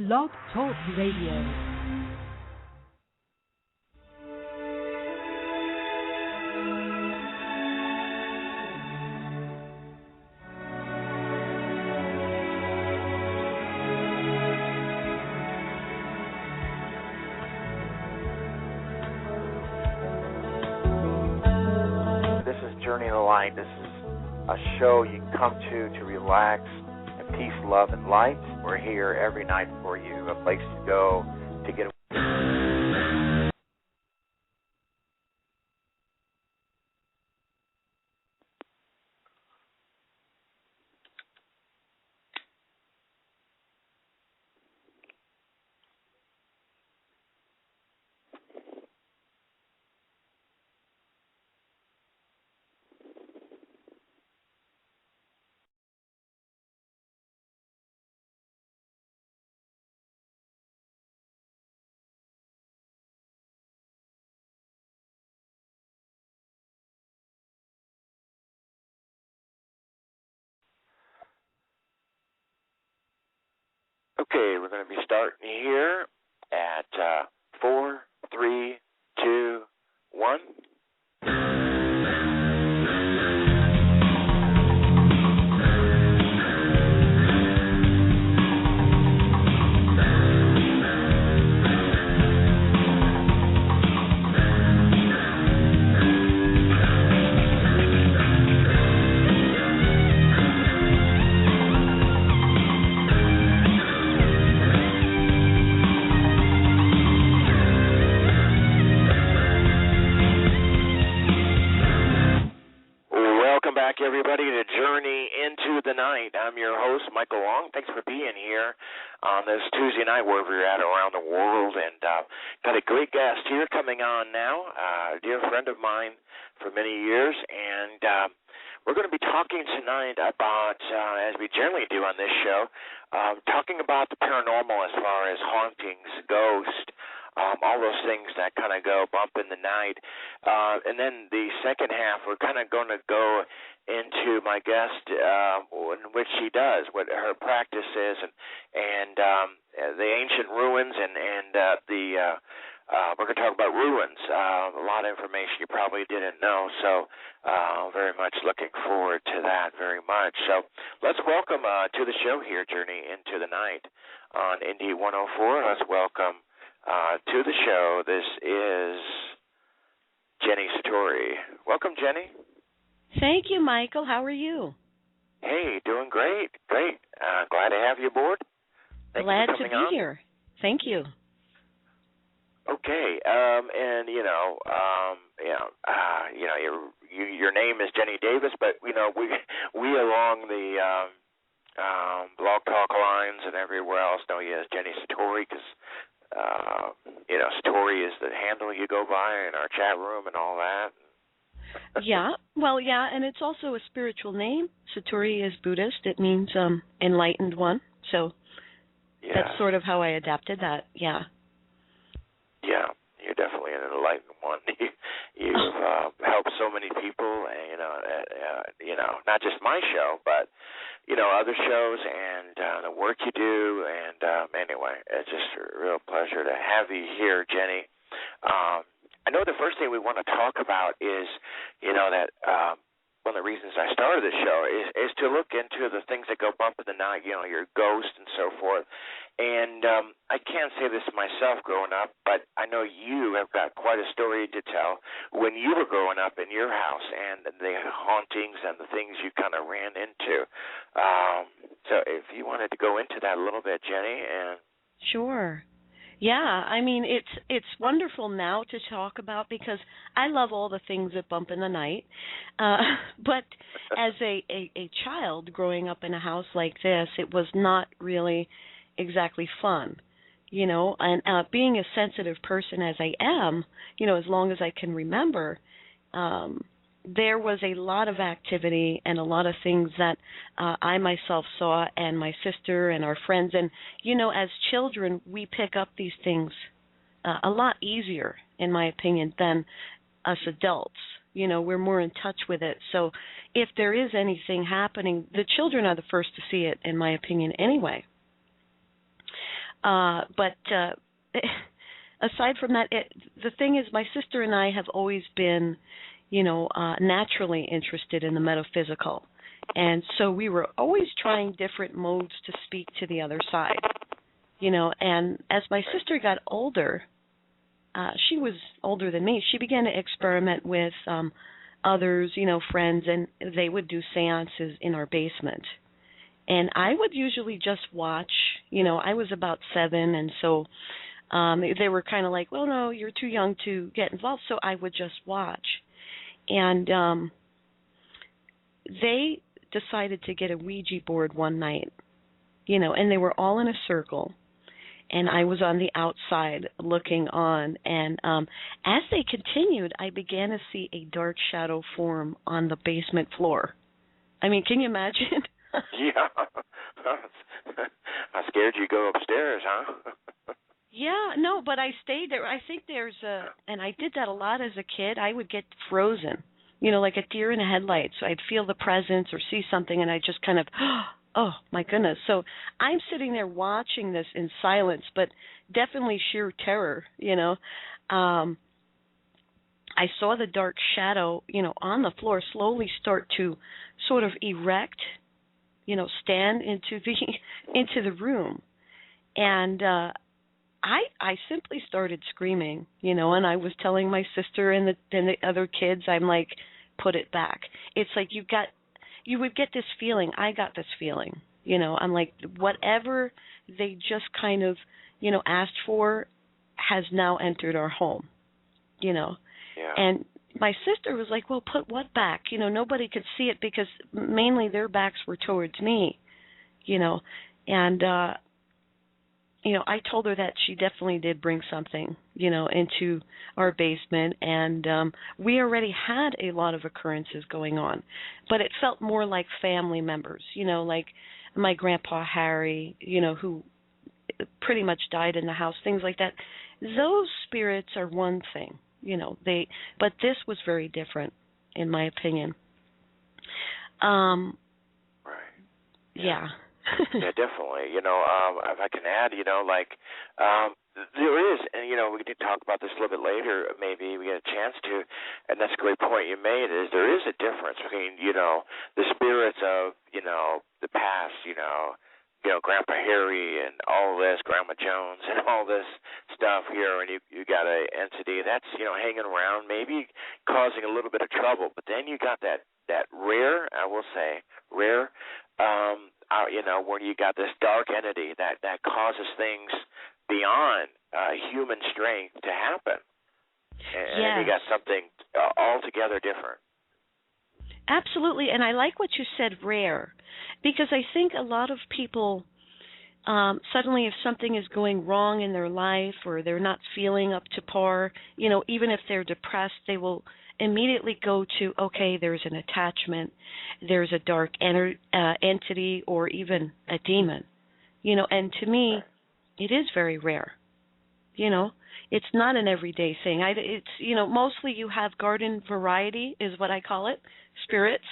Blog Talk Radio. This is a show you can come to relax and peace, love, and light. We're here every night for you, a place to go to get away. Okay, we're going to be starting here at 4, 3, 2, 1. Everybody, to Journey into the Night. I'm your host, Michael Long. Thanks for being here on this Tuesday night, wherever you're at around the world. And got a great guest here coming on now, a dear friend of mine for many years. And we're going to be talking tonight about, as we generally do on this show, talking about the paranormal as far as hauntings, ghosts, all those things that kind of go bump in the night. And then the second half, we're kind of going to go into my guest, in which she does, what her practice is, and the ancient ruins, and we're going to talk about ruins. A lot of information you probably didn't know, so very much looking forward to that very much. So let's welcome to the show here, Journey into the Night on Indie 104. Let's welcome to the show. This is Jenny Satori. Welcome, Jenny. Thank you, Michael. How are you? Hey, doing great. Great. Glad to have you aboard. Glad to be here. Thank you. Okay. Your name is Jenny Davis, but we along the Blog Talk lines and everywhere else know you as Jenny Satori because Satori is the handle you go by in our chat room and all that. Yeah, and it's also a spiritual name. Satori is Buddhist. It means enlightened one. So that's sort of how I adapted that. Yeah. Yeah, you're definitely an enlightened one. You've helped so many people, and not just my show, but other shows and the work you do. And anyway, it's just a real pleasure to have you here, Jenny. I know the first thing we want to talk about is, that one of the reasons I started the show is to look into the things that go bump in the night, your ghost and so forth. And I can't say this myself growing up, but I know you have got quite a story to tell when you were growing up in your house and the hauntings and the things you kind of ran into. So if you wanted to go into that a little bit, Jenny. Sure. Yeah, I mean, it's wonderful now to talk about because I love all the things that bump in the night. But as a child growing up in a house like this, it was not really exactly fun, and being a sensitive person as I am, as long as I can remember, there was a lot of activity and a lot of things that I myself saw and my sister and our friends. And, as children, we pick up these things a lot easier, in my opinion, than us adults. We're more in touch with it. So if there is anything happening, the children are the first to see it, in my opinion, anyway. But aside from that, the thing is, my sister and I have always been, naturally interested in the metaphysical. And so we were always trying different modes to speak to the other side, and as my sister got older, she was older than me, she began to experiment with others, friends, and they would do seances in our basement. And I would usually just watch. I was about 7, and so they were kind of like, well, no, you're too young to get involved, so I would just watch. And they decided to get a Ouija board one night, and they were all in a circle, and I was on the outside looking on. And as they continued, I began to see a dark shadow form on the basement floor. I mean, can you imagine? Yeah. I scared you go upstairs, huh? Yeah, no, but I stayed there. I think and I did that a lot as a kid. I would get frozen, like a deer in a headlight. So I'd feel the presence or see something, and I just kind of, oh, my goodness. So I'm sitting there watching this in silence, but definitely sheer terror, I saw the dark shadow, on the floor slowly start to sort of erect, stand into the room. And I simply started screaming, and I was telling my sister and the other kids, I'm like, put it back. It's like you would get this feeling. I got this feeling, I'm like, whatever they just kind of, asked for has now entered our home, Yeah. And my sister was like, well, put what back? Nobody could see it because mainly their backs were towards me, and I told her that she definitely did bring something, into our basement, and we already had a lot of occurrences going on, but it felt more like family members, like my grandpa Harry, who pretty much died in the house, things like that. Those spirits are one thing, but this was very different, in my opinion. Right. Yeah. Yeah, definitely. If I can add, there is, and we can talk about this a little bit later. Maybe we get a chance to, and that's a great point you made. Is there is a difference between the spirits of the past, Grandpa Harry and all this, Grandma Jones and all this stuff here, and you got an entity that's hanging around, maybe causing a little bit of trouble, but then you got that rare, I will say, rare. Where you got this dark entity that causes things beyond human strength to happen. And yes. You got something altogether different. Absolutely, and I like what you said, rare, because I think a lot of people, suddenly if something is going wrong in their life or they're not feeling up to par, even if they're depressed, they will immediately go to, okay, there's an attachment, there's a dark entity, or even a demon, and to me, it is very rare. It's not an everyday thing. It's mostly you have garden variety, is what I call it, spirits,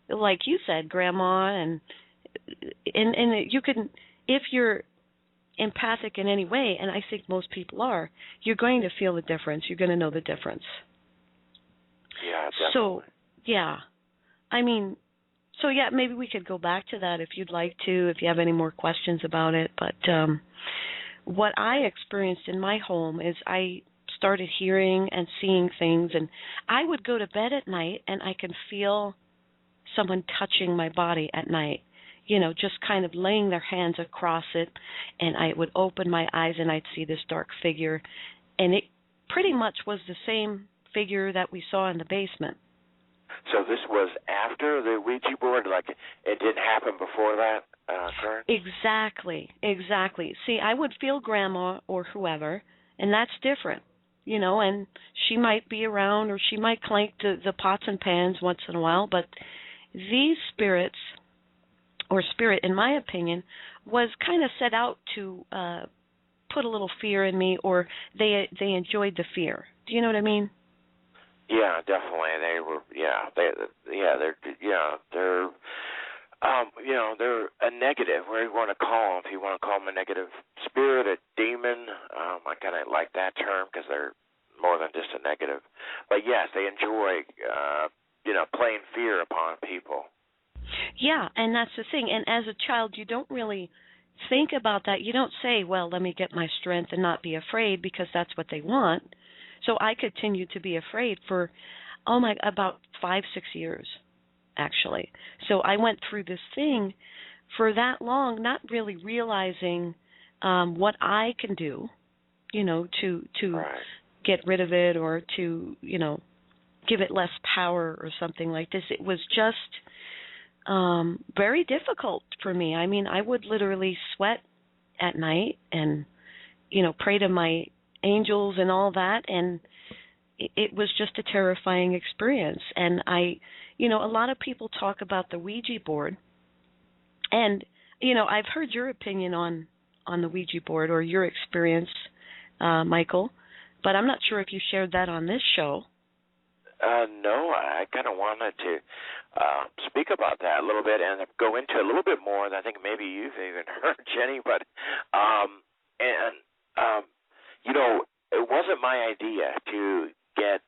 like you said, grandma, and you can, if you're empathic in any way, and I think most people are, you're going to feel the difference. You're going to know the difference. Yeah, definitely. So, yeah. I mean, so yeah, maybe we could go back to that if you'd like to, if you have any more questions about it. But what I experienced in my home is I started hearing and seeing things, and I would go to bed at night and I can feel someone touching my body at night, just kind of laying their hands across it, and I would open my eyes and I'd see this dark figure, and it pretty much was the same figure that we saw in the basement. So this was after the Ouija board, like it didn't happen before that occurrence? Exactly. See, I would feel grandma or whoever, and that's different, and she might be around or she might clank the pots and pans once in a while, but these spirits, or spirit, in my opinion, was kind of set out to put a little fear in me, or they enjoyed the fear. Do you know what I mean? Yeah, definitely. They were, they're they're a negative, where you want to call them. If you want to call them a negative spirit, a demon, I kind of like that term because they're more than just a negative. But yes, they enjoy, playing fear upon people. Yeah, and that's the thing. And as a child, you don't really think about that. You don't say, well, let me get my strength and not be afraid, because that's what they want. So I continued to be afraid for, about 5-6 years, actually. So I went through this thing for that long, not really realizing what I can do, to Right. get rid of it, or to, give it less power or something like this. It was just very difficult for me. I mean, I would literally sweat at night and, pray to my angels and all that, and it was just a terrifying experience. And a lot of people talk about the Ouija board, and, I've heard your opinion on the Ouija board, or your experience, Michael, but I'm not sure if you shared that on this show. No, I kind of wanted to speak about that a little bit and go into a little bit more. I think maybe you've even heard, Jenny, but it wasn't my idea to get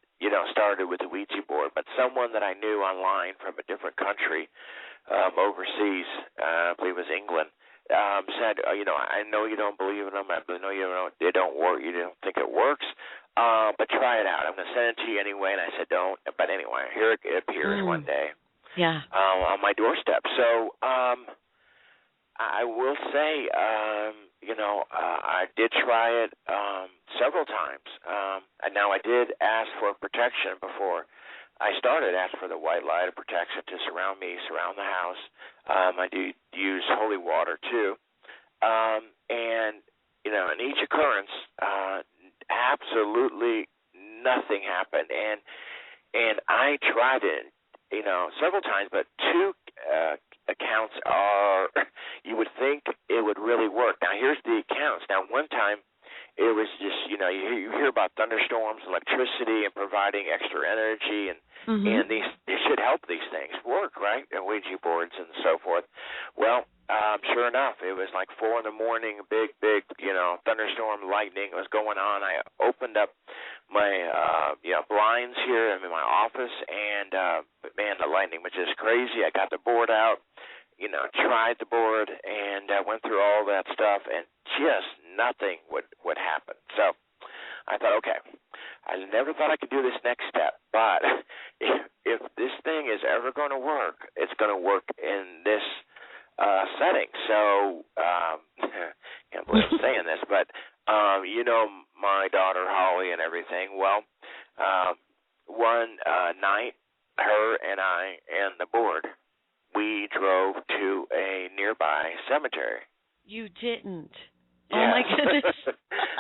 started with the Ouija board, but someone that I knew online from a different country, overseas, I believe it was England, said, I know you don't believe in them. I know they don't work. You don't think it works. But try it out. I'm going to send it to you anyway. And I said, don't. But anyway, here it appears one day. Yeah. On my doorstep. So I will say, I did try it several times. And now I did ask for protection before I started. Asked for the white light of protection to surround me, surround the house. I do use holy water too. And in each occurrence, absolutely nothing happened. And I tried it, several times, but two accounts are, you would think it would really work. Now, here's the accounts. Now, one time, it was just, you hear about thunderstorms, electricity, and providing extra energy, and these it should help these things work, right? And Ouija boards and so forth. Well, sure enough, it was like 4 a.m, big, thunderstorm, lightning was going on. I opened up my, blinds here in my office, and, man, the lightning was just crazy. I got the board out, tried the board, and went through all that stuff, and just nothing would happen. So I thought, okay, I never thought I could do this next step, but if this thing is ever going to work, it's going to work in this setting. So, can't believe I'm saying this, but my daughter Holly and everything. Well, one night, her and I and the board, we drove to a nearby cemetery. You didn't. Yes. Oh my goodness.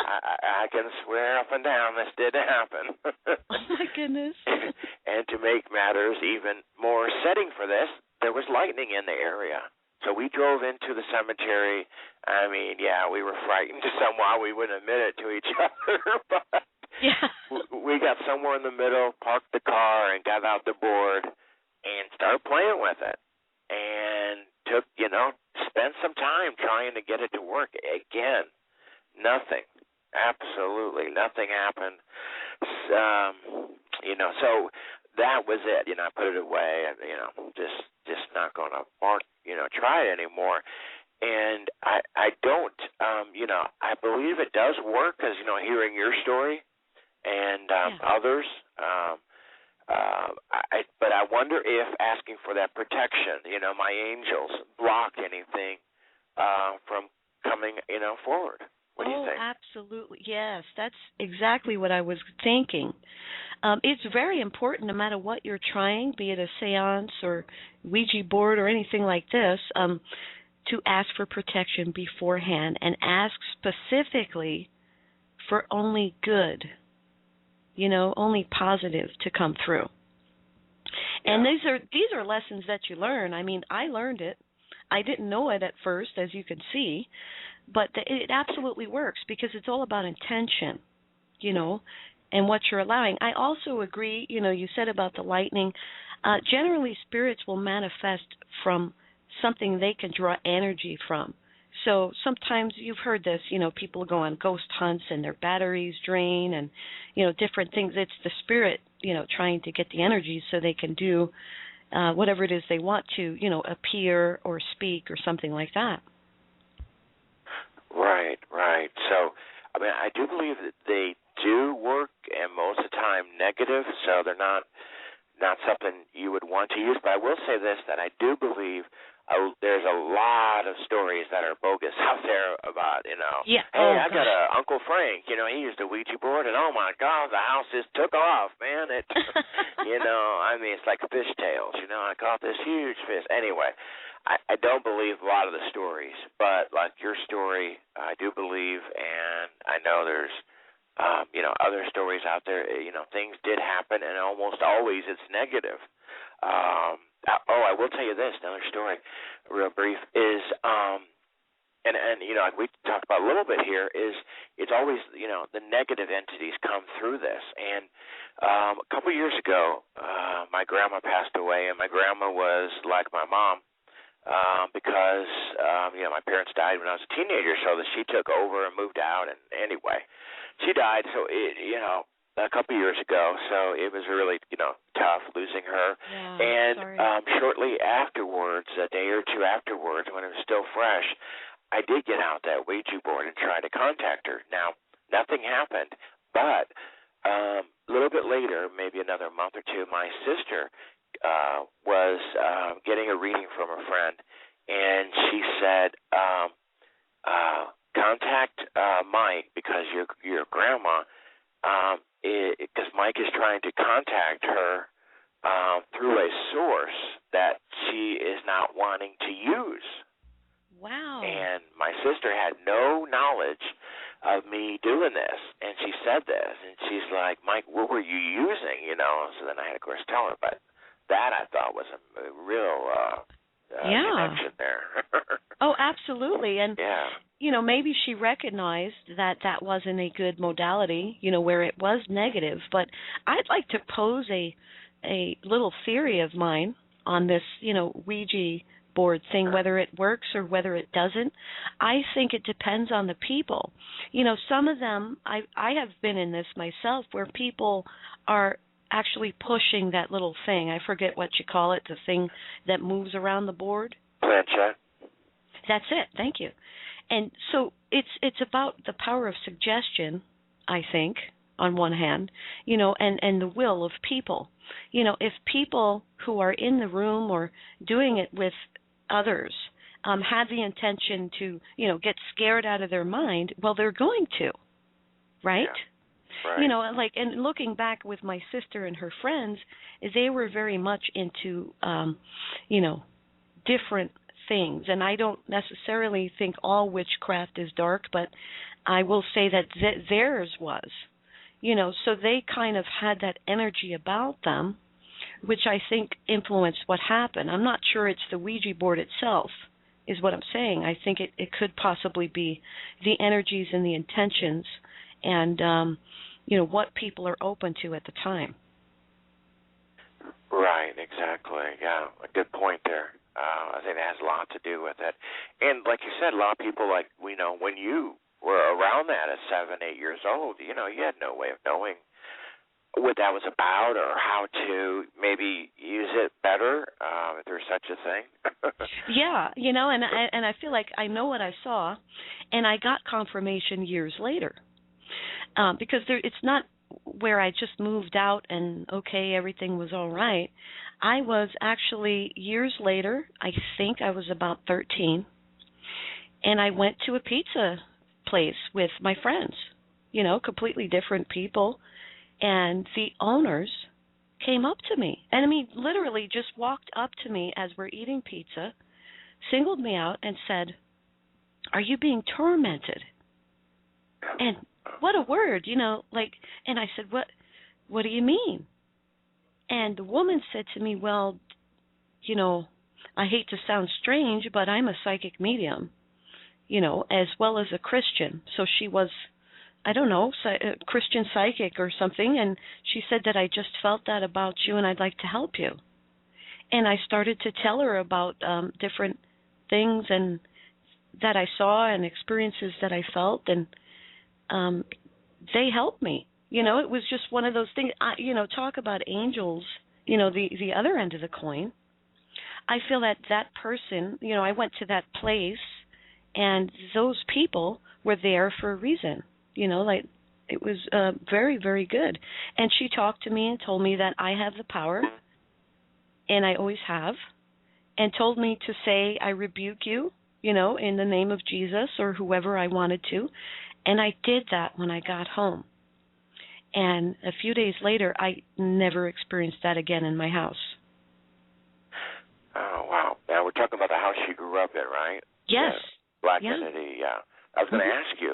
I can swear up and down this did happen. Oh my goodness. And to make matters even more setting for this, there was lightning in the area. So we drove into the cemetery. I mean, yeah, we were frightened somewhat. We wouldn't admit it to each other, but yeah. We got somewhere in the middle, parked the car, and got out the board and started playing with it. And spent some time trying to get it to work. Again, nothing. Absolutely nothing happened. So that was it. I put it away and, just not going to try it anymore. And I don't, I believe it does work because, hearing your story and others, but I wonder if asking for that protection, my angels, blocked anything from coming, forward. What do you think? Oh, absolutely. Yes, that's exactly what I was thinking. It's very important, no matter what you're trying, be it a seance or Ouija board or anything like this, to ask for protection beforehand and ask specifically for only good, only positive to come through. Yeah. And these are lessons that you learn. I mean, I learned it. I didn't know it at first, as you can see, but it absolutely works because it's all about intention, and what you're allowing. I also agree, you said about the lightning. Generally, spirits will manifest from something they can draw energy from. So sometimes you've heard this, people go on ghost hunts and their batteries drain and, different things. It's the spirit, trying to get the energy so they can do whatever it is they want to, appear or speak or something like that. Right, right. So, I mean, I do believe that they do work, and most of the time negative, so they're not something you would want to use. But I will say this, that I do believe there's a lot of stories that are bogus out there about, Yeah. Hey, I got a Uncle Frank, he used a Ouija board, and oh my God, the house just took off, man. It, I mean, it's like fishtails, I caught this huge fish. Anyway, I don't believe a lot of the stories, but like your story, I do believe, and I know there's, other stories out there, things did happen, and almost always it's negative. I will tell you this, another story, real brief, is, and like we talked about a little bit here, is it's always, the negative entities come through this. And a couple of years ago, my grandma passed away, and my grandma was like my mom, because, my parents died when I was a teenager, so that she took over and moved out, and anyway, she died, so a couple of years ago, so it was really, tough losing her. Yeah, and sorry. Shortly afterwards, a day or two afterwards, when it was still fresh, I did get out that Ouija board and try to contact her. Now, nothing happened, but a little bit later, maybe another month or two, my sister was getting a reading from a friend, and she said, contact Mike, because your grandma, because Mike is trying to contact her through a source that she is not wanting to use. Wow. And my sister had no knowledge of me doing this, and she said this, and she's like, Mike, what were you using, So then I had, of course, tell her, but that I thought was a real connection there. Oh, absolutely. And, yeah. Maybe she recognized that wasn't a good modality, where it was negative. But I'd like to pose a little theory of mine on this, Ouija board thing, whether it works or whether it doesn't. I think it depends on the people. Some of them, I have been in this myself, where people are actually pushing that little thing. I forget what you call it, the thing that moves around the board. Planchette. That's it. Thank you. And so it's about the power of suggestion, I think, on one hand, and the will of people. If people who are in the room or doing it with others had the intention to, get scared out of their mind, well, they're going to, right? Yeah. Right. And looking back with my sister and her friends, they were very much into, different things. And I don't necessarily think all witchcraft is dark, but I will say that theirs was, so they kind of had that energy about them, which I think influenced what happened. I'm not sure it's the Ouija board itself, is what I'm saying. I think it could possibly be the energies and the intentions and, what people are open to at the time. Right, exactly. Yeah, a good point there. I think that has a lot to do with it. And like you said, a lot of people, like, when you were around that at 7, 8 years old, you had no way of knowing what that was about or how to maybe use it better, if there's such a thing. Yeah, and I feel like I know what I saw, and I got confirmation years later, because it's not where I just moved out and, okay, everything was all right. I was actually, years later, I think I was about 13, and I went to a pizza place with my friends, completely different people, and the owners came up to me, and I mean, literally just walked up to me as we're eating pizza, singled me out and said, "Are you being tormented?" And what a word, and I said, what do you mean? And the woman said to me, well, I hate to sound strange, but I'm a psychic medium, as well as a Christian. So she was, I don't know, a Christian psychic or something, and she said that I just felt that about you and I'd like to help you. And I started to tell her about different things and that I saw and experiences that I felt, and they helped me. It was just one of those things. Talk about angels. The other end of the coin. I feel that person. I went to that place, and those people were there for a reason. Like it was very, very good. And she talked to me and told me that I have the power, and I always have, and told me to say, I rebuke you, in the name of Jesus or whoever I wanted to. And I did that when I got home. And a few days later, I never experienced that again in my house. Oh, wow. Now, we're talking about the house you grew up in, right? Yes. The black entity, yeah. I was going to ask you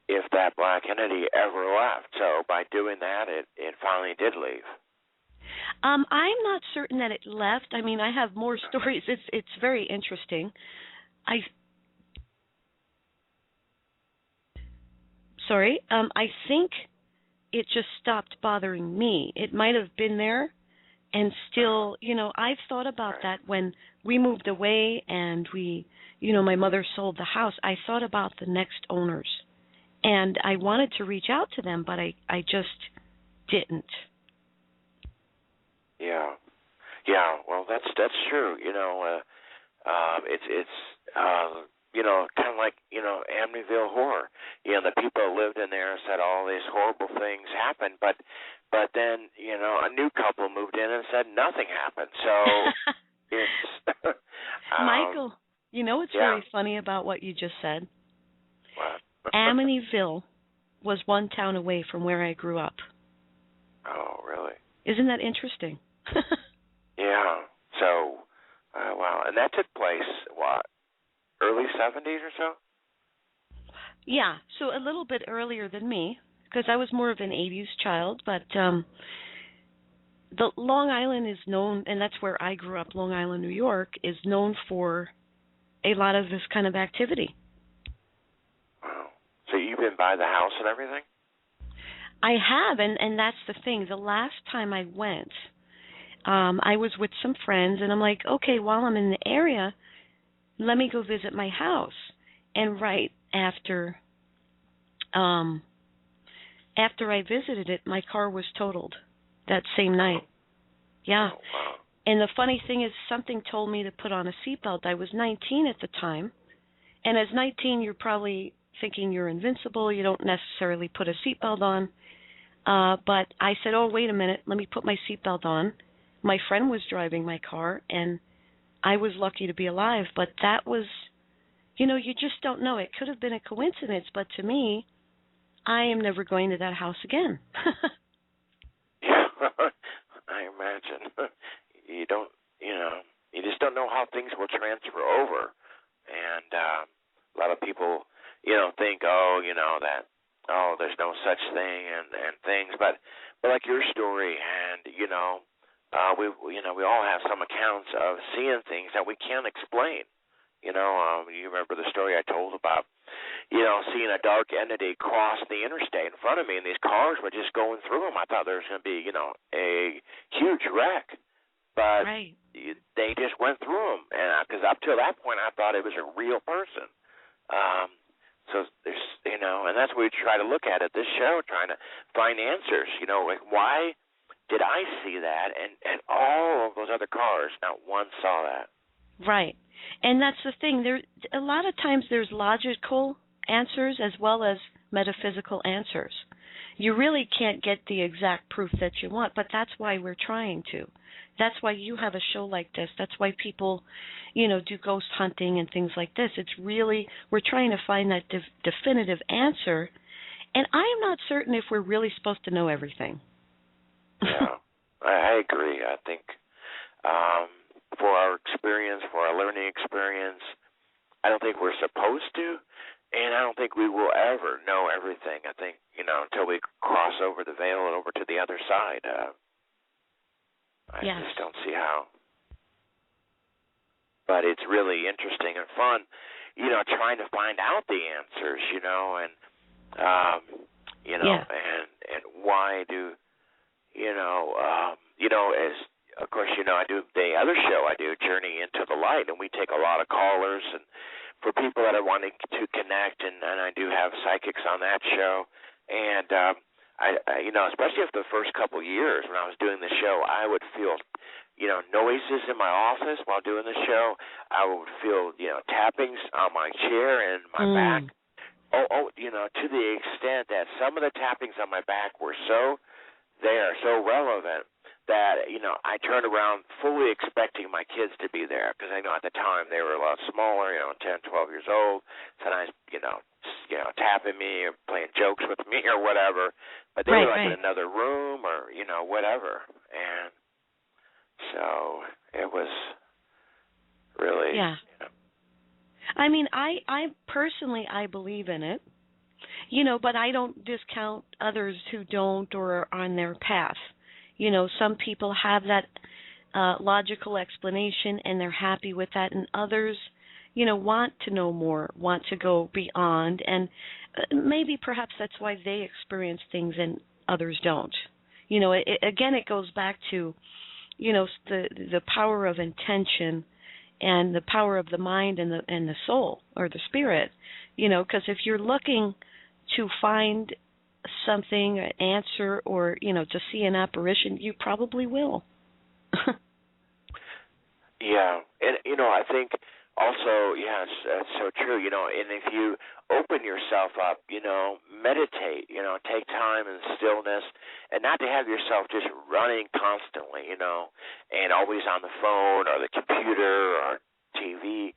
if that black entity ever left. So by doing that, it finally did leave. I'm not certain that it left. I mean, I have more stories. It's very interesting. I think it just stopped bothering me. It might have been there, and still, I've thought about that when we moved away and my mother sold the house. I thought about the next owners, and I wanted to reach out to them, but I just didn't. Yeah. Well, that's true. It's kind of like Amityville Horror. The people that lived in there said all these horrible things happened, but then a new couple moved in and said nothing happened. So it's Michael. What's very funny about what you just said? What? Amityville was one town away from where I grew up. Oh, really? Isn't that interesting? Yeah. So, wow. And that took place, what, early 70s or so? Yeah, so a little bit earlier than me, because I was more of an 80s child, but the Long Island is known, and that's where I grew up, Long Island, New York, is known for a lot of this kind of activity. Wow. So you've been by the house and everything? I have, and that's the thing. The last time I went, I was with some friends, and I'm like, okay, while I'm in the area, let me go visit my house. And right after I visited it, my car was totaled that same night. Yeah. Oh, wow. And the funny thing is, something told me to put on a seatbelt. I was 19 at the time, and as 19, you're probably thinking you're invincible. You don't necessarily put a seatbelt on. But I said, oh, wait a minute, let me put my seatbelt on. My friend was driving my car, and I was lucky to be alive. But that was, you just don't know. It could have been a coincidence, but to me, I am never going to that house again. Yeah, I imagine. You don't, you just don't know how things will transfer over. And a lot of people, think, there's no such thing and things. But like your story, and we all have some accounts of seeing things that we can't explain. You remember the story I told about, seeing a dark entity cross the interstate in front of me, and these cars were just going through them. I thought there was going to be, a huge wreck, but right. They just went through them, and because up till that point, I thought it was a real person. So there's, and that's what we try to look at this show, trying to find answers. Like, why did I see that, and all of those other cars, not one saw that. Right. And that's the thing. A lot of times there's logical answers as well as metaphysical answers. You really can't get the exact proof that you want, but that's why we're trying to. That's why you have a show like this. That's why people, do ghost hunting and things like this. It's really, we're trying to find that definitive answer, and I am not certain if we're really supposed to know everything. Yeah, I agree. I think for our experience, for our learning experience, I don't think we're supposed to, and I don't think we will ever know everything. I think, until we cross over the veil and over to the other side, I just don't see how. But it's really interesting and fun, trying to find out the answers, and and why do, as of course, I do the other show. I do Journey into the Light, and we take a lot of callers and for people that are wanting to connect, and I do have psychics on that show. And especially after the first couple years when I was doing the show, I would feel, noises in my office while doing the show. I would feel, tappings on my chair and my back. To the extent that some of the tappings on my back were so relevant that, I turned around fully expecting my kids to be there, because I know at the time they were a lot smaller, 10, 12 years old, sometimes, tapping me or playing jokes with me or whatever, but they were in another room or, whatever. And so it was really, yeah. I mean, I personally, I believe in it, but I don't discount others who don't or are on their path. Some people have that logical explanation and they're happy with that, and others, want to know more, want to go beyond, and maybe perhaps that's why they experience things and others don't. Again, it goes back to, the power of intention and the power of the mind and the soul or the spirit, because if you're looking to find something, an answer, or, to see an apparition, you probably will. Yeah, and, I think also, yes, that's so true, and if you open yourself up, meditate, take time and stillness, and not to have yourself just running constantly, and always on the phone or the computer or TV.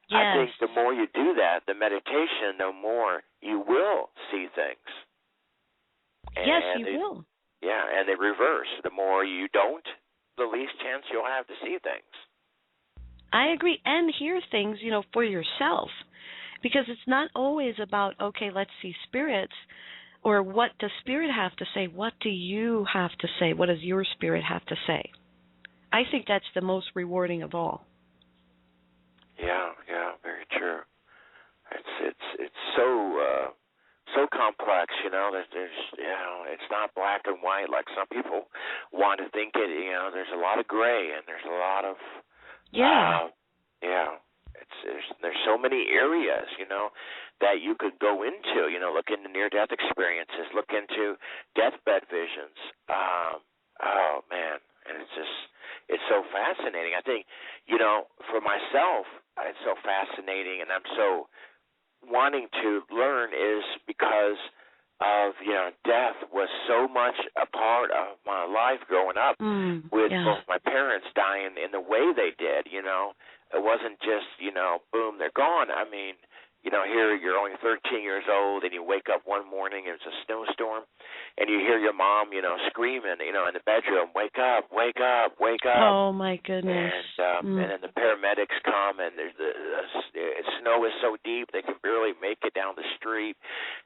Yes. I think the more you do that, the meditation, the more you will see things. Yes, you will. Yeah, and they reverse. The more you don't, the least chance you'll have to see things. I agree, and hear things, for yourself, because it's not always about, okay, let's see spirits, or what does spirit have to say? What do you have to say? What does your spirit have to say? I think that's the most rewarding of all. Yeah, very true. It's so complex, that there's, it's not black and white like some people want to think it. There's a lot of gray, and there's a lot of there's so many areas, that you could go into. Look into near-death experiences, look into deathbed visions. Oh man, and it's so fascinating. I think, for myself, it's so fascinating, and I'm so wanting to learn is because of, death was so much a part of my life growing up with both my parents dying in the way they did, It wasn't just, boom, they're gone. I mean, here you're only 13 years old and you wake up one morning and it's a snowstorm and you hear your mom, screaming, in the bedroom, wake up, wake up, wake up. Oh, my goodness. And then the paramedics come and there's the snow is so deep they can barely make it down the street.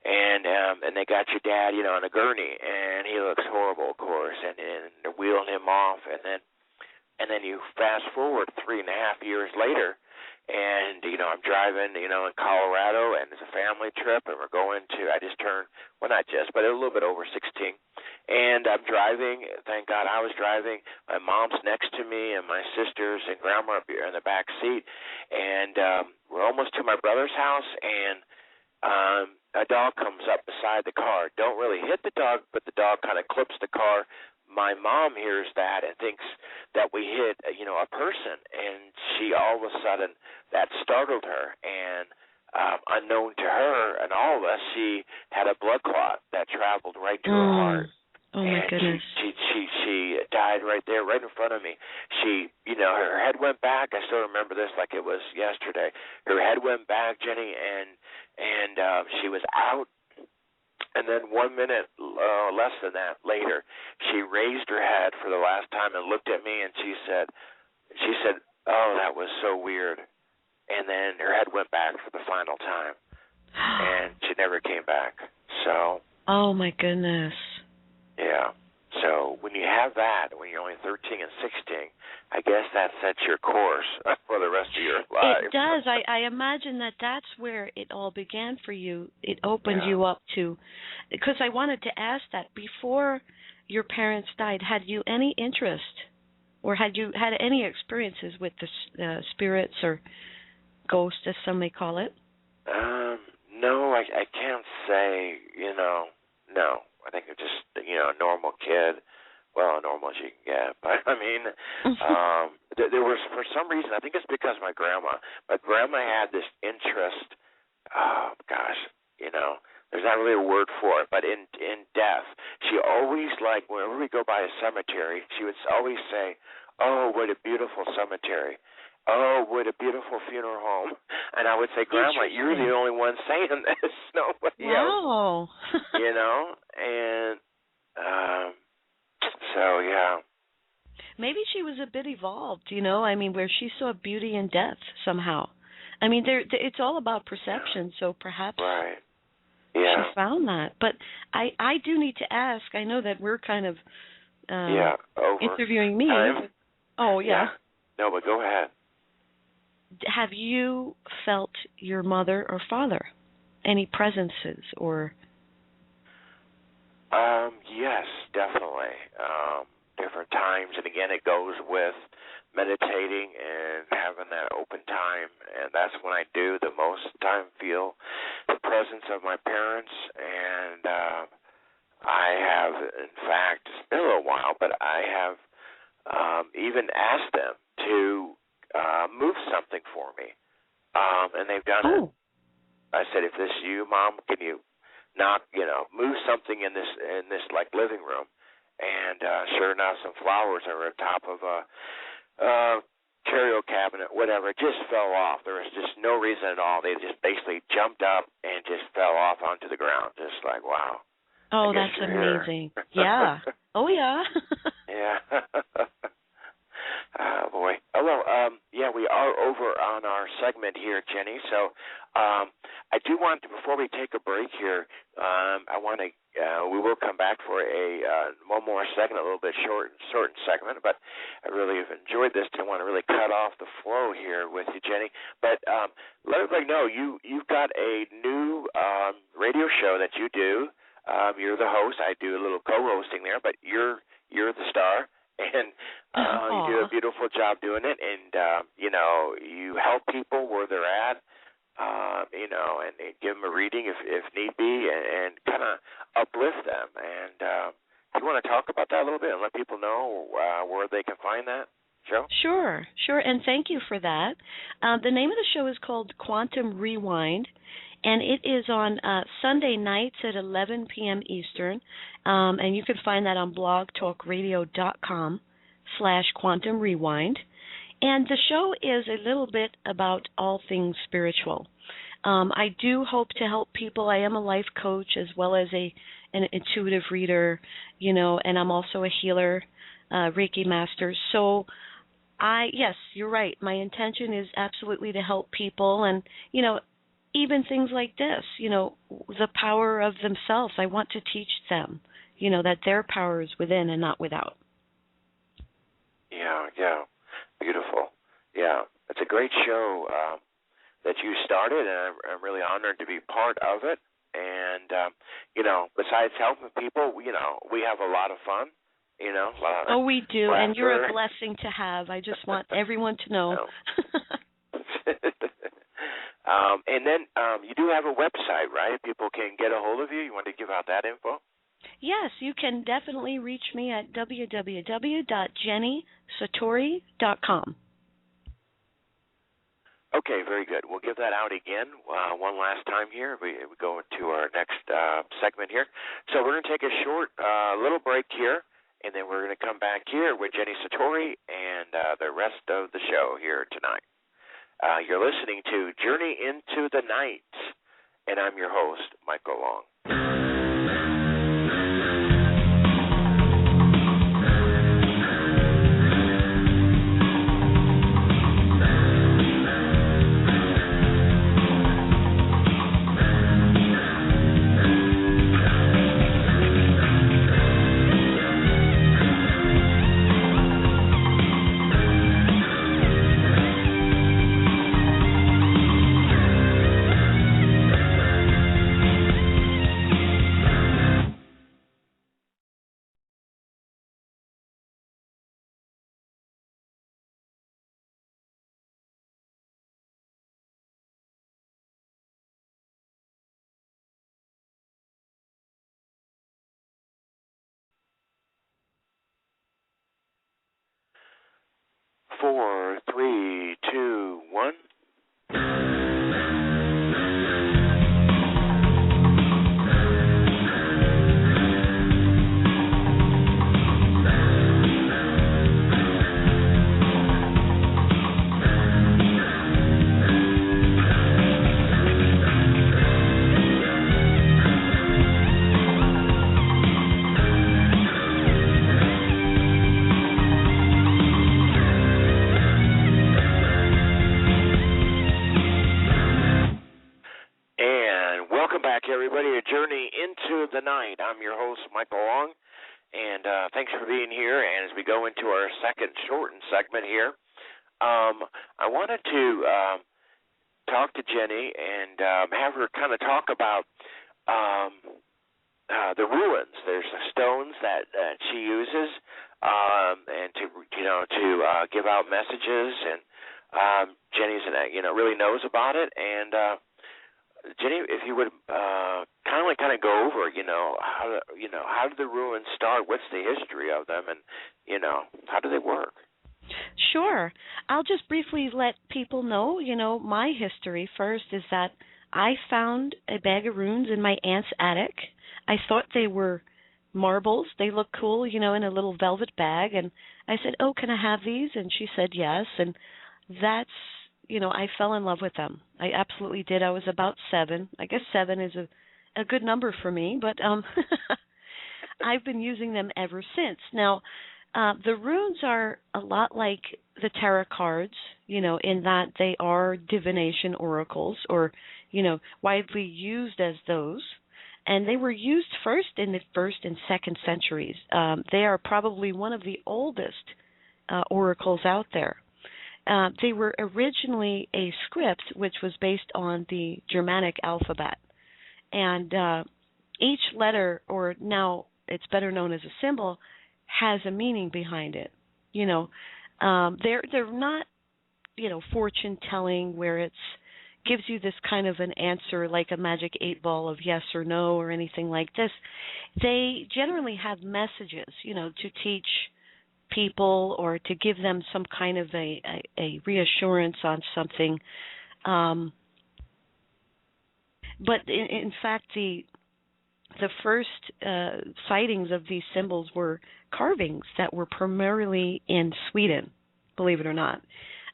And they got your dad, on a gurney, and he looks horrible, of course, and they're wheeling him off. And then you fast forward 3.5 years later, and, I'm driving, in Colorado, and it's a family trip, and we're going to, I just turned, well, not just, but a little bit over 16. And I'm driving, thank God I was driving. My mom's next to me, and my sisters and grandma are in the back seat. And we're almost to my brother's house, and a dog comes up beside the car. Don't really hit the dog, but the dog kind of clips the car. My mom hears that and thinks that we hit, a person, and she all of a sudden, that startled her, and unknown to her and all of us, she had a blood clot that traveled right to her heart. Oh, my goodness. She died right there, right in front of me. She, her head went back. I still remember this like it was yesterday. Her head went back, Jenny, and she was out. And then 1 minute, less than that, later, she raised her head for the last time and looked at me, and she said, "Oh, that was so weird." And then her head went back for the final time, and she never came back. So. Oh, my goodness. Yeah. So when you have that, when you're only 13 and 16, I guess that sets your course for the rest of your life. It does. I imagine that's where it all began for you. It opened you up to, because I wanted to ask that before your parents died, had you any interest or had you had any experiences with the spirits or ghosts, as some may call it? No, I can't say, no. I think I'm just, a normal kid. Well, normal as you can get. But, I mean, there was, for some reason, I think it's because my grandma had this interest, oh, gosh, there's not really a word for it, but in death. She always, like, whenever we go by a cemetery, she would always say, "Oh, what a beautiful cemetery. Oh, what a beautiful funeral home." And I would say, "Grandma, you're the only one saying this. Nobody else." And so, yeah. Maybe she was a bit evolved, I mean, where she saw beauty in death somehow. I mean, it's all about perception, so perhaps right. she found that. But I do need to ask, I know that we're kind of interviewing me. Oh, yeah. No, but go ahead. Have you felt your mother or father? Any presences or? Yes, definitely. Different times, and again, it goes with meditating and having that open time, and that's when I do the most time feel the presence of my parents, and I have, in fact, it's been a little while, but I have even asked them to move something for me, and they've done it. I said, "If this is you, Mom, can you move something in this like living room?" And sure enough, some flowers that were on top of a curio cabinet, whatever, it just fell off. There was just no reason at all. They just basically jumped up and just fell off onto the ground, just like, wow. Oh, that's amazing. Yeah. Oh, yeah. Yeah. Oh, boy. Hello. Yeah, we are over on our segment here, Jenny. So I do want to, before we take a break here, we will come back for one more segment, a little bit short segment, but I really have enjoyed this. Didn't want to really cut off the flow here with you, Jenny. But let everybody know you've got a new radio show that you do. You're the host. I do a little co-hosting there, but you're the star. And you do a beautiful job doing it, and you help people where they're at, and give them a reading if need be, and kind of uplift them. And you want to talk about that a little bit and let people know where they can find that show? Sure, and thank you for that. The name of the show is called Quantum Rewind, and it is on Sunday nights at 11 p.m. Eastern, and you can find that on blogtalkradio.com/Quantum Rewind. And the show is a little bit about all things spiritual. I do hope to help people. I am a life coach as well as an intuitive reader, and I'm also a healer, Reiki master. So yes, you're right. My intention is absolutely to help people, and, even things like this, the power of themselves. I want to teach them, that their power is within and not without. Yeah. Beautiful. Yeah. It's a great show that you started, and I'm really honored to be part of it. And, besides helping people, we have a lot of fun, Oh, we do, and you're a blessing to have. I just want everyone to know. And then you do have a website, right? People can get a hold of you. You want to give out that info? Yes, you can definitely reach me at www.jennysatori.com. Okay, very good. We'll give that out again one last time here. We go into our next segment here. So we're going to take a short little break here, and then we're going to come back here with Jenny Satori and the rest of the show here tonight. You're listening to Journey into the Night, and I'm your host, Michael Long. 4, 3, 2, 1. Everybody, a journey into the night. I'm your host, Michael Long, and thanks for being here. And as we go into our second shortened segment here, I wanted to talk to Jenny and have her kind of talk about the ruins. There's the stones that she uses, and to give out messages. And Jenny's really knows about it. And Jenny, if you would kind of go over, how did the ruins start? What's the history of them, and how do they work? Sure. I'll just briefly let people know, my history first is that I found a bag of runes in my aunt's attic. I thought they were marbles. They looked cool, in a little velvet bag, and I said, "Oh, can I have these?" And she said yes, and that's I fell in love with them. I absolutely did. I was about 7. I guess 7 is a good number for me, but I've been using them ever since. Now, the runes are a lot like the tarot cards, in that they are divination oracles or, widely used as those. And they were used first in the 1st and 2nd centuries. They are probably one of the oldest oracles out there. They were originally a script which was based on the Germanic alphabet. And each letter, or now it's better known as a symbol, has a meaning behind it. They're not, fortune telling where it's gives you this kind of an answer like a magic 8-ball of yes or no or anything like this. They generally have messages, to teach people or to give them some kind of a reassurance on something. But in fact, the first sightings of these symbols were carvings that were primarily in Sweden, believe it or not.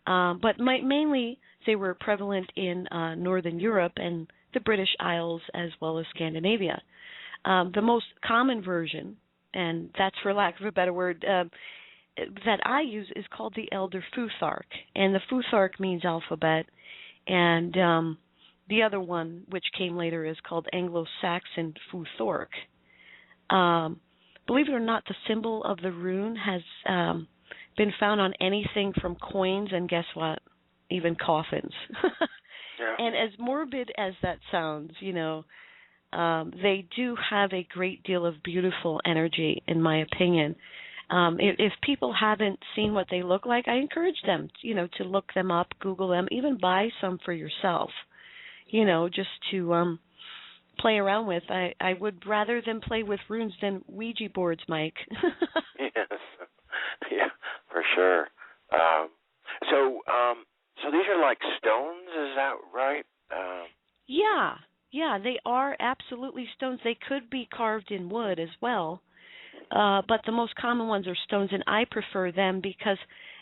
But mainly they were prevalent in Northern Europe and the British Isles as well as Scandinavia. The most common version, and that's for lack of a better word, that I use is called the Elder Futhark, and the Futhark means alphabet, and the other one, which came later, is called Anglo-Saxon Futhork. Believe it or not, the symbol of the rune has been found on anything from coins and guess what? Even coffins. Yeah. And as morbid as that sounds, they do have a great deal of beautiful energy, in my opinion. If people haven't seen what they look like, I encourage them, to look them up, Google them, even buy some for yourself, just to play around with. I would rather them play with runes than Ouija boards, Mike. Yes, yeah, for sure. So these are like stones, is that right? Yeah, they are absolutely stones. They could be carved in wood as well. But the most common ones are stones, and I prefer them because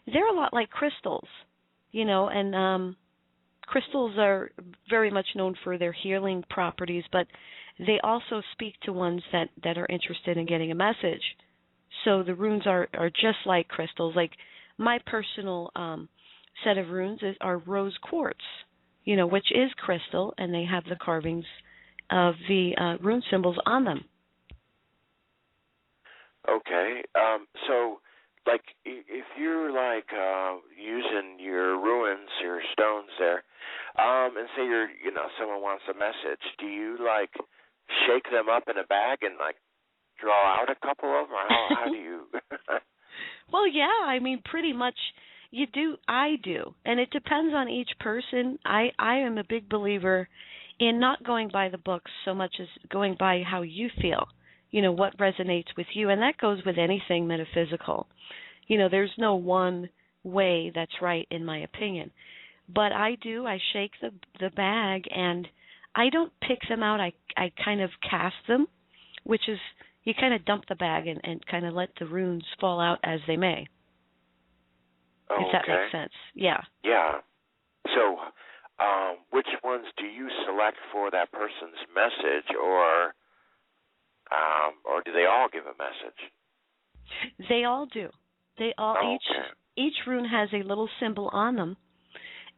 they're a lot like crystals, and crystals are very much known for their healing properties, but they also speak to ones that are interested in getting a message. So the runes are just like crystals. Like my personal set of runes are rose quartz, which is crystal, and they have the carvings of the rune symbols on them. Okay, so like if you're like using your ruins, your stones there, and say someone wants a message, do you like shake them up in a bag and like draw out a couple of them, or how do you? Well, yeah, I mean, pretty much you do. I do, and it depends on each person. I am a big believer in not going by the books so much as going by how you feel. What resonates with you, and that goes with anything metaphysical. There's no one way that's right in my opinion. But I shake the bag, and I don't pick them out. I kind of cast them, which is you kind of dump the bag and kind of let the runes fall out as they may. Okay. If that makes sense. Yeah. Yeah. So, which ones do you select for that person's message, or do they all give a message? They all do. They all each rune has a little symbol on them,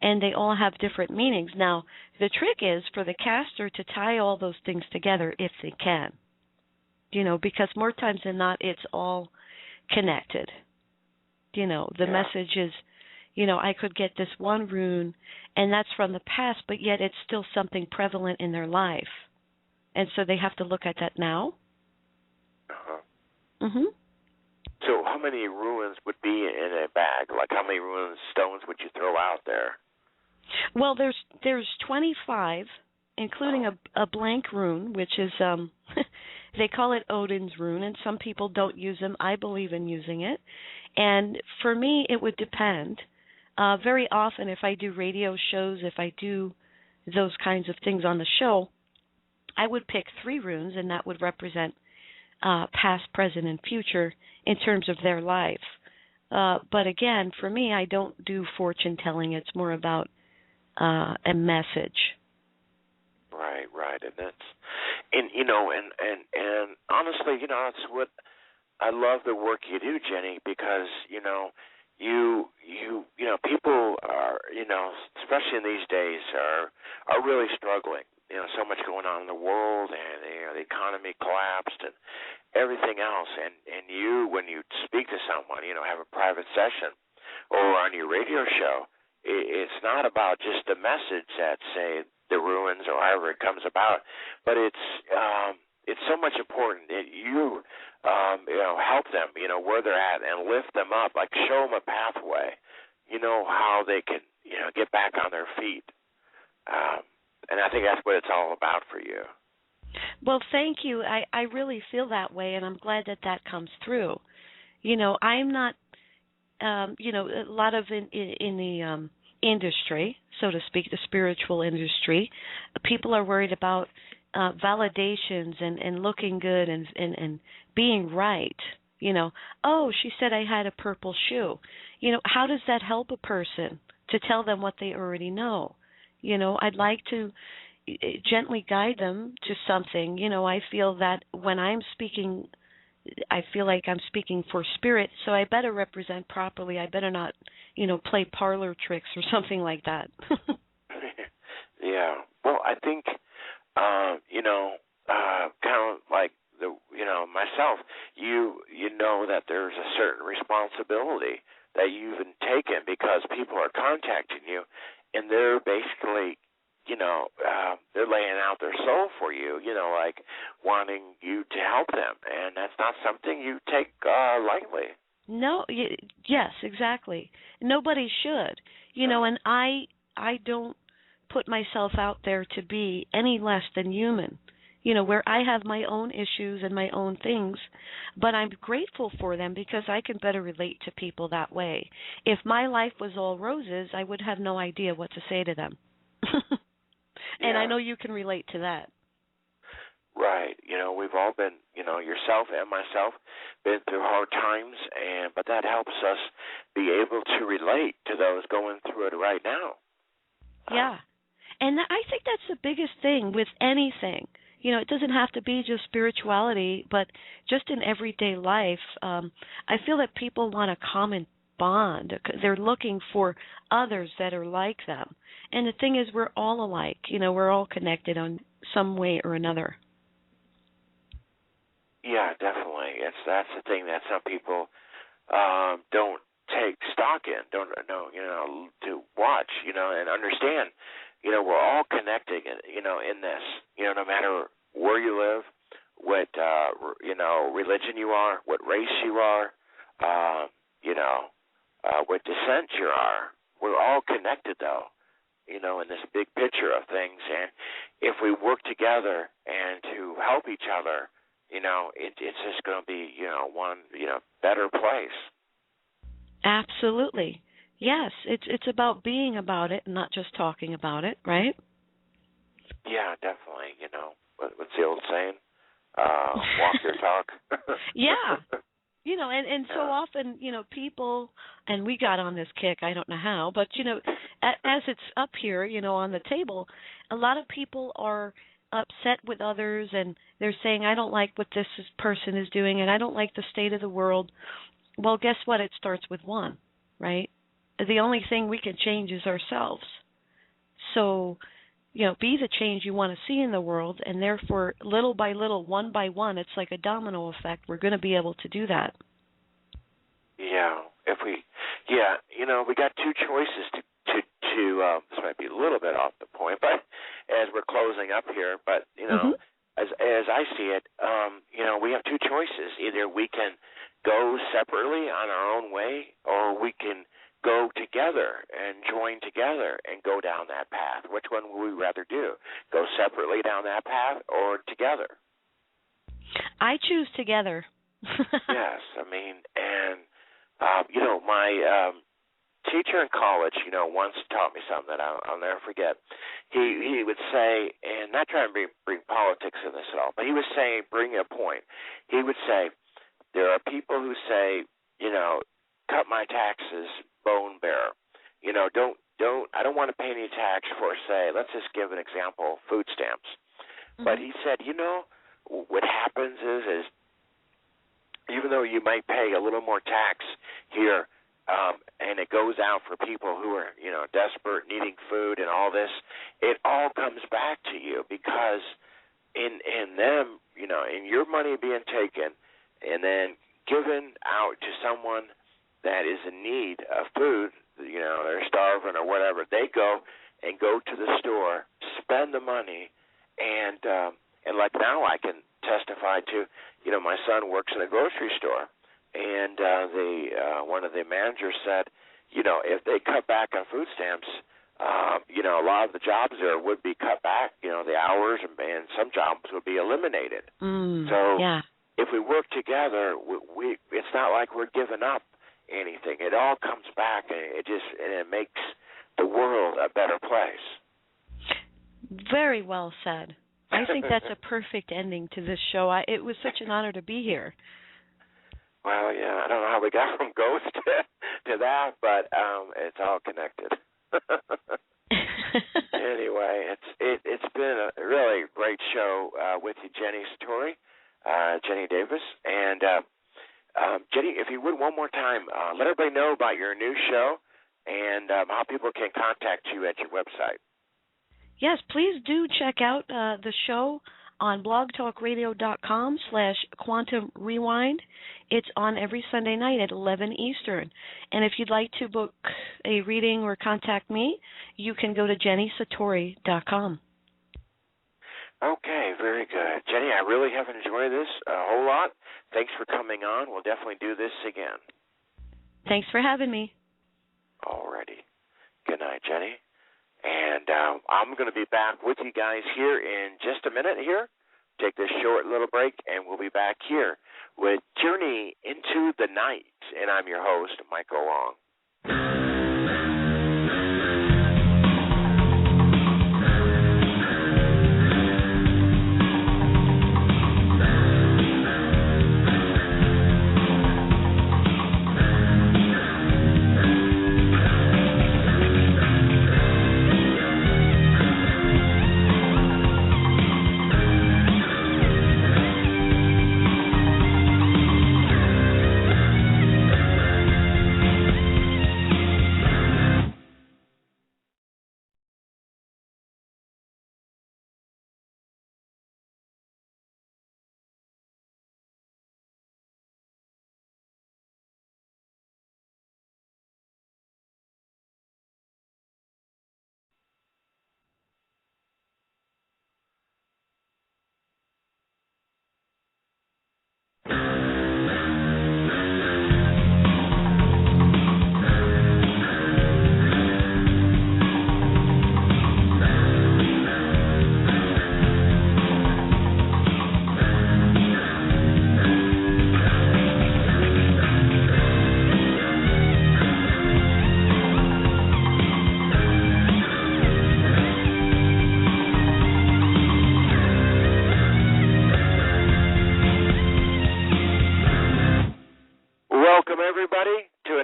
and they all have different meanings. Now, the trick is for the caster to tie all those things together if they can. Because more times than not, it's all connected. The message is, I could get this one rune, and that's from the past, but yet it's still something prevalent in their life. And so they have to look at that now. Uh-huh. Mm-hmm. So how many runes would be in a bag? Like how many runes, stones would you throw out there? Well, there's 25, including a blank rune, which is they call it Odin's rune, and some people don't use them. I believe in using it, and for me, it would depend. Very often, if I do radio shows, if I do those kinds of things on the show, I would pick 3 runes, and that would represent past, present, and future in terms of their life. But again, for me, I don't do fortune telling. It's more about a message. Right, and that's, and honestly, it's what I love the work you do, Jenny, because you people are, especially in these days, are really struggling. So much going on in the world, and the economy collapsed and everything else. And you, when you speak to someone, have a private session or on your radio show, it's not about just the message that, say, the ruins or however it comes about, but it's so much important that you help them, where they're at, and lift them up, like show them a pathway, how they can, get back on their feet. And I think that's what it's all about for you. Well, thank you. I really feel that way, and I'm glad that comes through. I'm not, a lot of in the industry, so to speak, the spiritual industry, people are worried about validations and looking good and being right. Oh, she said I had a purple shoe. How does that help a person to tell them what they already know? I'd like to gently guide them to something. I feel that when I'm speaking, I feel like I'm speaking for spirit, so I better represent properly. I better not, play parlor tricks or something like that. Yeah. Well, I think, kind of like myself, you know that there's a certain responsibility that you've taken because people are contacting you, and they're basically, they're laying out their soul for you, like wanting you to help them, and that's not something you take lightly. No, yes, exactly. Nobody should, and I don't put myself out there to be any less than human, where I have my own issues and my own things, but I'm grateful for them because I can better relate to people that way. If my life was all roses, I would have no idea what to say to them. And I know you can relate to that. Right. We've all been, yourself and myself, been through hard times, but that helps us be able to relate to those going through it right now. Yeah. And I think that's the biggest thing with anything. It doesn't have to be just spirituality, but just in everyday life, I feel that people want a common bond. They're looking for others that are like them. And the thing is, we're all alike. We're all connected on some way or another. Yeah, definitely. That's the thing that some people don't take stock in, don't know, to watch, and understand. We're all connected, in this. No matter where you live, what religion you are, what race you are, what descent you are. We're all connected, though, in this big picture of things. And if we work together and to help each other, it's just going to be, one, better place. Absolutely. Yes, it's about being about it, not just talking about it, right? Yeah, definitely. What's the old saying? Walk your talk. Yeah. And so Yeah. often, people, and we got on this kick, I don't know how, but, as it's up here, on the table, a lot of people are upset with others and they're saying, I don't like what this person is doing and I don't like the state of the world. Well, guess what? It starts with one, right? The only thing we can change is ourselves. So, be the change you want to see in the world, and therefore, little by little, one by one, it's like a domino effect. We're going to be able to do that. Yeah. We got two choices to this might be a little bit off the point, but as we're closing up here, but as I see it, we have two choices. Either we can go separately on our own way, or we can go together and join together and go down that path. Which one would we rather do? Go separately down that path or together? I choose together. Yes, my teacher in college, once taught me something that I'll never forget. He would say, and not trying to bring politics in this at all, but he was saying, bring a point. He would say, there are people who say, cut my taxes, bone bearer. I don't want to pay any tax for, say, let's just give an example, food stamps. Mm-hmm. But he said, what happens is even though you might pay a little more tax here, and it goes out for people who are, desperate, needing food and all this, it all comes back to you because in them, in your money being taken and then given out to someone that is in need of food, they're starving or whatever, they go to the store, spend the money, and like now I can testify to, my son works in a grocery store, and one of the managers said, if they cut back on food stamps, a lot of the jobs there would be cut back, the hours, and some jobs would be eliminated. Yeah. If we work together, it's not like we're giving up anything. It all comes back, and it makes the world a better place. Very well said. I think that's a perfect ending to this show. It was such an honor to be here. Well, yeah, I don't know how we got from ghost to that, but it's all connected. Anyway, it's been a really great show with you, Jenny Satori, Jenny Davis, and Jenny, if you would one more time, let everybody know about your new show and how people can contact you at your website. Yes, please do check out the show on blogtalkradio.com/Quantum Rewind. It's on every Sunday night at 11 Eastern. And if you'd like to book a reading or contact me, you can go to jennysatori.com. Okay, very good. Jenny, I really have enjoyed this a whole lot. Thanks for coming on. We'll definitely do this again. Thanks for having me. Alrighty. Good night, Jenny. And I'm going to be back with you guys here in just a minute here. Take this short little break, and we'll be back here with Journey into the Night. And I'm your host, Michael Long.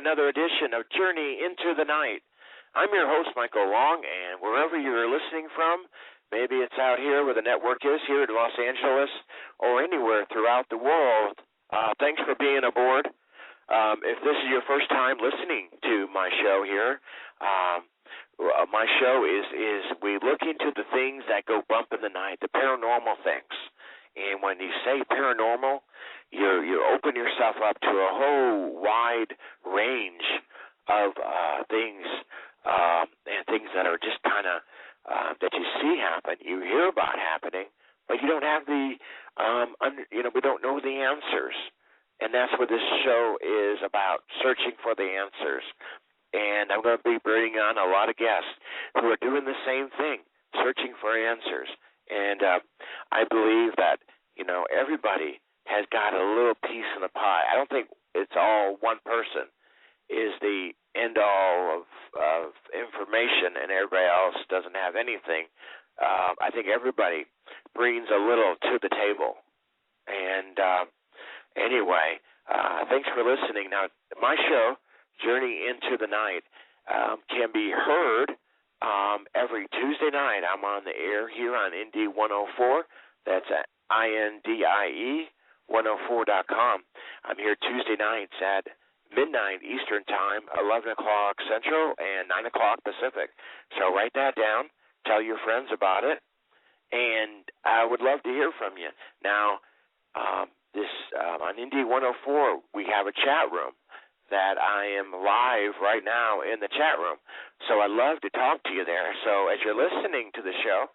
another edition of Journey into the Night. I'm your host, Michael Long, and wherever you're listening from, maybe it's out here where the network is, here in Los Angeles, or anywhere throughout the world, thanks for being aboard. If this is your first time listening to my show here, my show is we look into the things that go bump in the night, the paranormal things. And when you say paranormal, you open yourself up to a whole wide range of things and things that are just kind of that you see happen, you hear about happening, but you don't have the we don't know the answers. And that's what this show is about, searching for the answers. And I'm going to be bringing on a lot of guests who are doing the same thing, searching for answers. And I believe that, everybody has got a little piece in the pie. I don't think it's all one person is the end-all of information and everybody else doesn't have anything. I think everybody brings a little to the table. And anyway, thanks for listening. Now, my show, Journey into the Night, can be heard every Tuesday night. I'm on the air here on Indie 104. That's at INDIE 104.com. I'm here Tuesday nights at midnight Eastern Time, 11 o'clock Central, and 9 o'clock Pacific. So write that down. Tell your friends about it. And I would love to hear from you. Now, on Indie 104, we have a chat room that I am live right now in the chat room. So I'd love to talk to you there. So as you're listening to the show,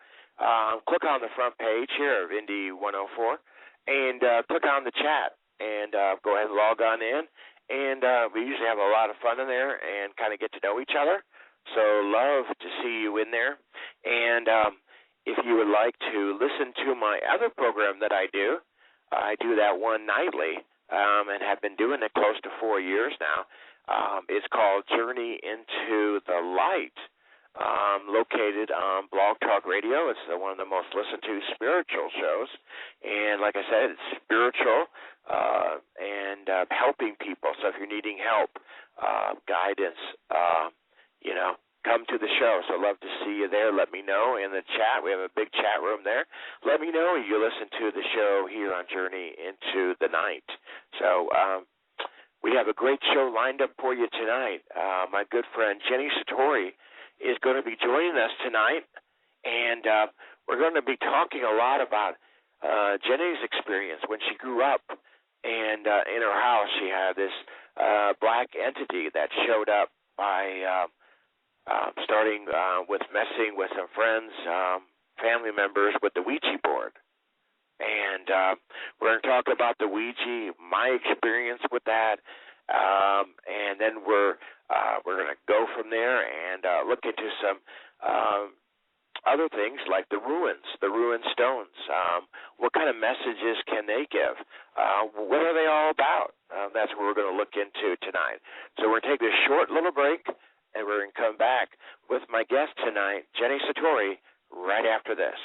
click on the front page here of Indie 104 and click on the chat and go ahead and log on in. And we usually have a lot of fun in there and kind of get to know each other. So love to see you in there. And if you would like to listen to my other program that I do that one nightly and have been doing it close to 4 years now. It's called Journey into the Light, located on Blog Talk Radio. It's one of the most listened to spiritual shows. And like I said, it's spiritual and helping people. So if you're needing help, guidance, come to the show. So I'd love to see you there. Let me know in the chat. We have a big chat room there. Let me know you listen to the show here on Journey into the Night. So we have a great show lined up for you tonight. My good friend Jenny Satori is going to be joining us tonight, and we're going to be talking a lot about Jenny's experience when she grew up. And in her house, she had this black entity that showed up by starting with messing with some friends, family members with the Ouija board. And we're going to talk about the Ouija, my experience with that, and then we're going to go from there and look into some other things like the ruined stones. What kind of messages can they give? What are they all about? That's what we're going to look into tonight. So we're going to take this short little break, and we're going to come back with my guest tonight, Jenny Satori, right after this.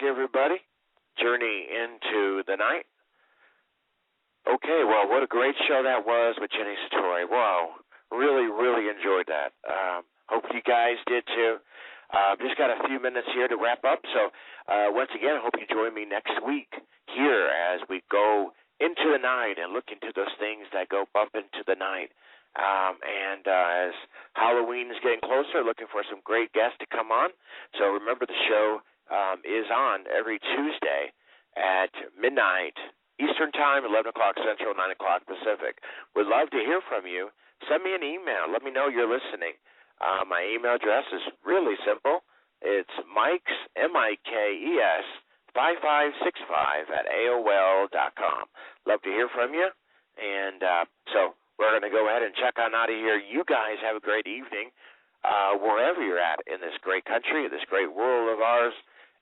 everybody. Journey into the night. Okay, well, what a great show that was with Jenny Satori. Wow, really, really enjoyed that. Hope you guys did too. Just got a few minutes here to wrap up. So once again, I hope you join me next week here as we go into the night and look into those things that go bump into the night. And as Halloween is getting closer, looking for some great guests to come on. So remember, the show is on every Tuesday at midnight Eastern Time, 11 o'clock Central, 9 o'clock Pacific. Would love to hear from you. Send me an email. Let me know you're listening. My email address is really simple. It's Mike's, M-I-K-E-S, 5565 at AOL.com. Love to hear from you. And so we're going to go ahead and check on out of here. You guys have a great evening wherever you're at in this great country, this great world of ours.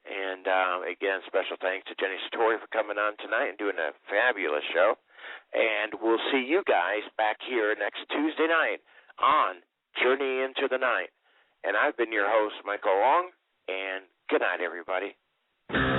And, again, special thanks to Jenny Satori for coming on tonight and doing a fabulous show. And we'll see you guys back here next Tuesday night on Journey into the Night. And I've been your host, Michael Long, and good night, everybody.